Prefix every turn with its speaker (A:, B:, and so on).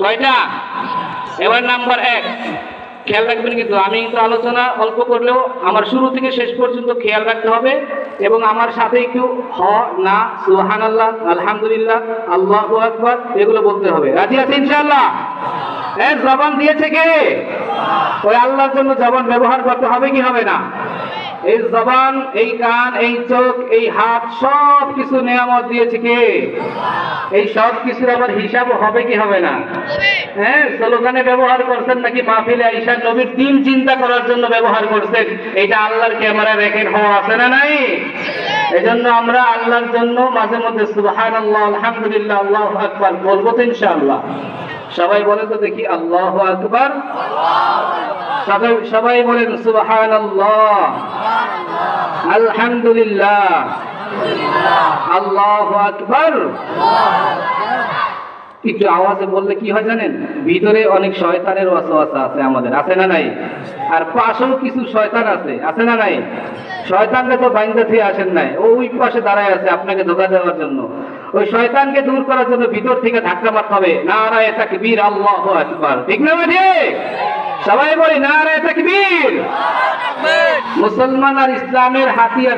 A: কয়টা? এবার নাম্বার 1, খেয়াল রাখবেন কিন্তু আমি কিন্তু আলোচনা অল্প করলেও আমার শুরু থেকে শেষ পর্যন্ত খেয়াল রাখতে হবে এবং আমার সাথে একটু হ না সুবহানাল্লাহ আলহামদুলিল্লাহ আল্লাহু আকবার এগুলো বলতে হবে। রাজি আছেন ইনশাআল্লাহ? জবান দিয়েছে কে? ওই আল্লাহর জন্য জবান ব্যবহার করতে হবে কি হবে না? এই জবান, এই কান, এই চোখ, এই হাত সব কিছু নিয়ামত দিয়েছে কে? এই সব কিছুর আবার হিসাব হবে কি হবে না? স্লোগানে ব্যবহার করছেন নাকি মাহফিলে আইসা নবীর দিন চিন্তা করার জন্য ব্যবহার করছেন? এটা আল্লাহর ক্যামেরা রেকর্ড হওয়া আছে না নাই? এজন্য আমরা আল্লাহর জন্য মাঝে মধ্যে সুবহানাল্লাহ আলহামদুলিল্লাহ আল্লাহু আকবার বলবো তো ইনশাআল্লাহ। সবাই বলেন তো দেখি আল্লাহু আকবার। সবাই বলেন সুবহানাল্লাহ আলহামদুলিল্লাহ আল্লাহু আকবার। একটু আওয়াজে বললে কি হয় জানেন? ভিতরে অনেক শয়তানের ওয়াসওয়াসা আছে আমাদের, আছে না নাই? আর পাশেও কিছু শয়তান আছে, আছে না নাই? শয়তানকে তো বাইন্দা থেকে আসেন নাই, ওই পাশে দাঁড়ায় আছে আপনাকে ধোঁকা দেওয়ার জন্য। ওই শয়তানকে দূর করার জন্য ভিতর থেকে ধাক্কা মারতে হবে। নারায়ে তাকবীর আল্লাহু আকবার। ঠিক না ঠিক? সবাই বলি নারায়ে তাকবীর। মুসলমান আর ইসলামের হাতিয়ার